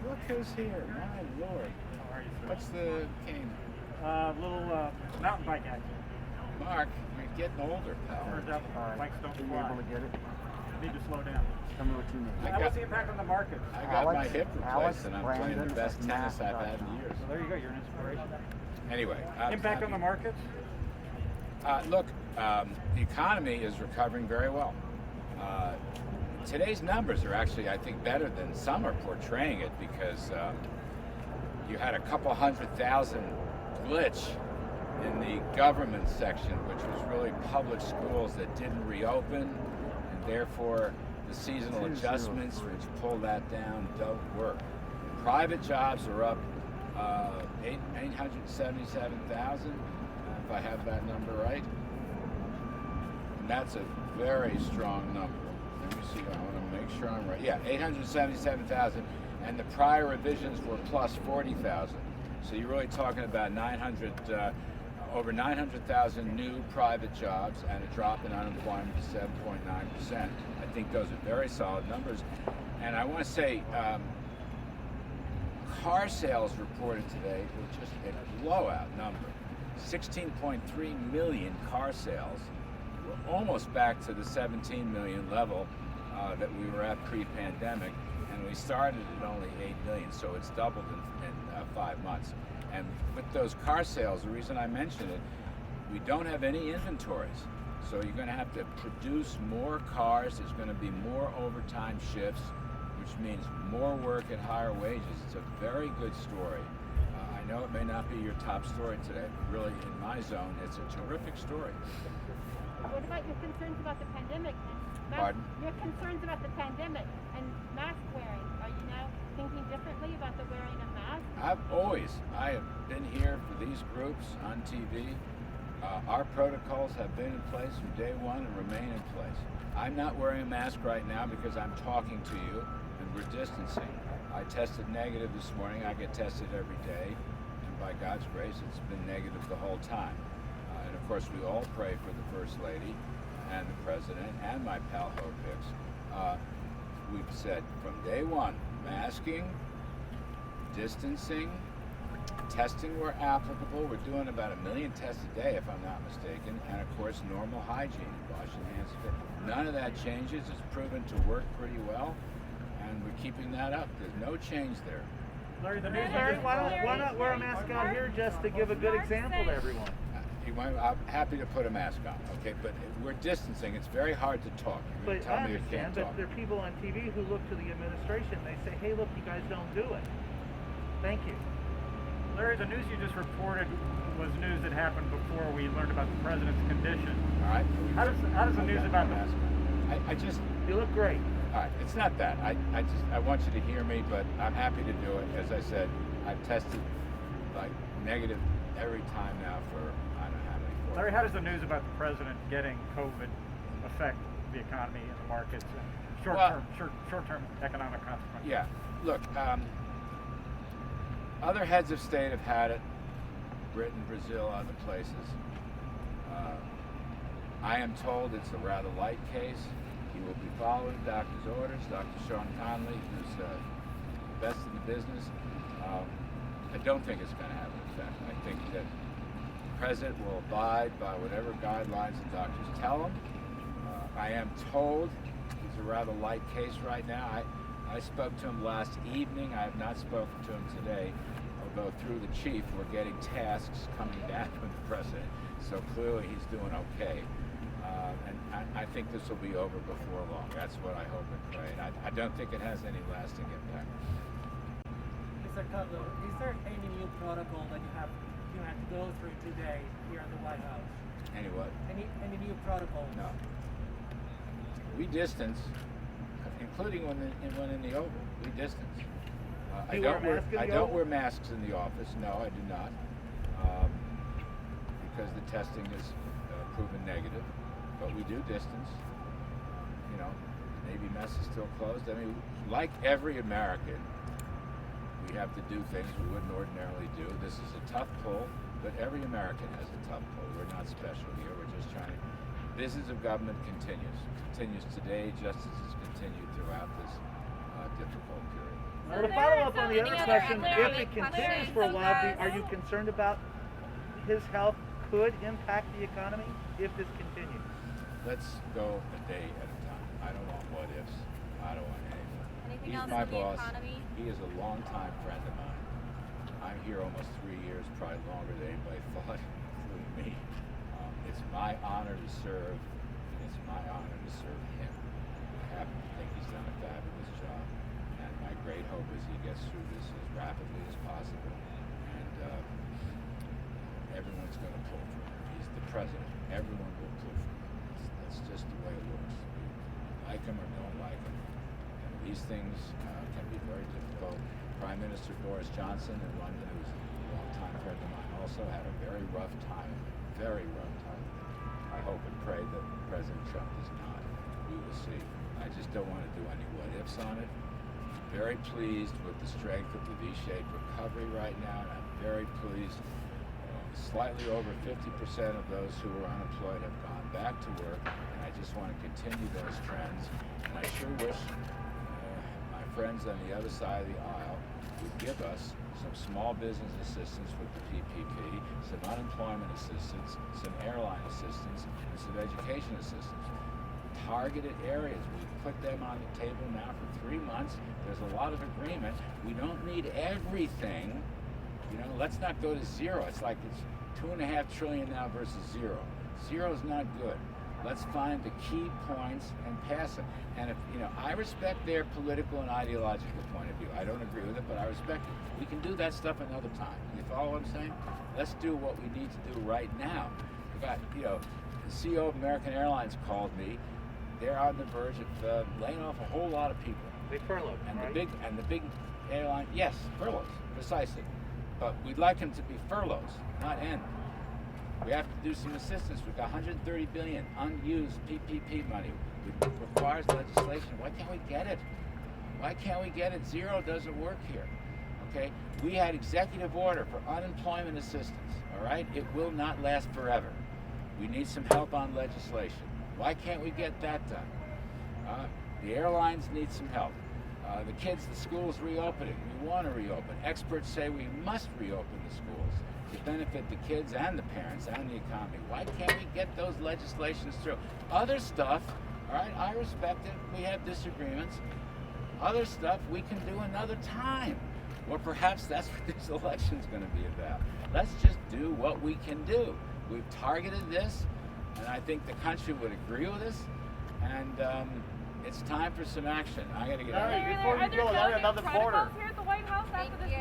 Look who's here, my lord. How are you, sir? What's the cane? Little mountain bike action. Mark, you're getting older, pal. Turns out bikes don't Are you fly. able to get it? Need to slow down. Tell me what you need. How was the impact on the market? I got my Alex- hip Alex replaced and I'm playing the Brandon best at tennis I've had in mass.com. years. So there you go. You're an inspiration. Anyway. Impact on the markets? Look, the economy is recovering very well. Today's numbers are actually, I think, better than some are portraying it because you had a couple 100,000 glitch in the government section, which was really public schools that didn't reopen, and therefore the seasonal adjustments, which pull that down, don't work. Private jobs are up 877,000, if I have that number right. And that's a very strong number. Let me see, I want to make sure I'm right. Yeah, 877,000, and the prior revisions were plus 40,000. So you're really talking about over 900,000 new private jobs and a drop in unemployment to 7.9%. I think those are very solid numbers. And I want to say, car sales reported today were just a blowout number. 16.3 million car sales. We're almost back to the 17 million level that we were at pre-pandemic, and we started at only 8 million, so it's doubled in 5 months. And with those car sales, the reason I mention it, we don't have any inventories. So you're going to have to produce more cars. There's going to be more overtime shifts, which means more work at higher wages. It's a very good story. I know it may not be your top story today, but really in my zone, it's a terrific story. What about your concerns about the pandemic? Pardon? Your concerns about the pandemic and mask wearing. Are you now thinking differently about the wearing of masks? I have been here for these groups on TV. Our protocols have been in place from day one and remain in place. I'm not wearing a mask right now because I'm talking to you and we're distancing. I tested negative this morning. I get tested every day, and by God's grace, it's been negative the whole time. And of course, we all pray for the First Lady and the President and my pal Hope Hicks. We've said from day one, masking, distancing, testing where applicable. We're doing about 1 million tests a day, if I'm not mistaken, and of course, normal hygiene, washing hands. None of that changes. It's proven to work pretty well, and we're keeping that up. There's no change there. Larry, the news Larry, why not wear a mask out here just to give a good example to everyone? I'm happy to put a mask on, okay? But we're distancing. It's very hard to talk. You're But tell I me you can't understand, but talk. there are people on TV who look to the administration. They say, hey, look, you guys don't do it. Thank you. Larry, the news you just reported was news that happened before we learned about the president's condition. All right. How does the news about the mask? I just. You look great. All right. It's not that. I want you to hear me, but I'm happy to do it. As I said, I've tested like negative every time now for I don't know how many. Larry, how does the news about the president getting COVID affect the economy and the markets and short-term economic consequences? Yeah. Look, other heads of state have had it. Britain, Brazil, other places. I am told it's a rather light case. He will be following doctor's orders. Dr. Sean Conley, who's the best in the business. I don't think it's going to have an effect. I think that the president will abide by whatever guidelines the doctors tell him. I am told he's a rather light case right now. I spoke to him last evening. I have not spoken to him today, although through the chief we're getting tasks coming back from the president. So clearly he's doing okay. And I think this will be over before long. That's what I hope and pray. And I don't think it has any lasting impact. Mr. Kudlow, is there any new protocol that you have to go through today here at the White House? Any what? Any new protocol? No. We distance, including when in the Oval. We distance. I don't wear masks in the office. No, I do not, because the testing is proven negative. But we do distance. You know, Navy mess is still closed. I mean, like every American, we have to do things we wouldn't ordinarily do. This is a tough pull, but every American has a tough pull. We're not special here. We're just trying to. Business of government continues today, just as it's continued throughout this Well, to there follow are up so on the many other other question, if economic it continues questions, for a while, guys. are you concerned about his health could impact the economy if this continues? Let's go a day at a time. I don't want what ifs. I don't want anything. Anything He's else my on the boss. economy? He is a longtime friend of mine. I'm here almost 3 years, probably longer than anybody thought, including me. It's my honor to serve, and it's my honor to serve him. I happen to think he's done a fabulous job, and my great hope is he gets through this as rapidly as possible. And everyone's going to pull for him. He's the president. Everyone will pull for him. That's just the way it works. You like him or don't like him. And these things can be very difficult. Prime Minister Boris Johnson in London, who's a longtime friend of mine, also had a very rough time. Very rough time. I hope and pray that President Trump does not. We will see. I just don't want to do any what ifs on it. I'm very pleased with the strength of the V-shaped recovery right now, and I'm very pleased. Slightly over 50% of those who are unemployed have gone back to work, and I just want to continue those trends. And I sure wish my friends on the other side of the aisle would give us some small business assistance with the PPP, some unemployment assistance, some airline assistance, and some education assistance. Targeted areas. We put them on the table now for 3 months. There's a lot of agreement. We don't need everything. You know, let's not go to zero. It's like it's $2.5 trillion now versus zero. Zero is not good. Let's find the key points and pass them. And if, you know, I respect their political and ideological point of view. I don't agree with it, but I respect it. We can do that stuff another time. You follow what I'm saying? Let's do what we need to do right now. We got, you know, the CEO of American Airlines called me. They're on the verge of laying off a whole lot of people. They furloughed, And right? the big airline, yes, furloughs, precisely. But we'd like them to be furloughs, not end. We have to do some assistance. We've got $130 billion unused PPP money. It requires legislation. Why can't we get it? Why can't we get it? Zero doesn't work here. Okay? We had executive order for unemployment assistance. All right? It will not last forever. We need some help on legislation. Why can't we get that done? The airlines need some help. The kids, the schools reopening. We want to reopen. Experts say we must reopen the schools to benefit the kids and the parents and the economy. Why can't we get those legislations through? Other stuff, all right, I respect it. We have disagreements. Other stuff we can do another time. Or perhaps that's what this election's going to be about. Let's just do what we can do. We've targeted this, and I think the country would agree with us. And it's time for some action. I got to get out of here. Before you go, I have another quarter. Here at the White House after this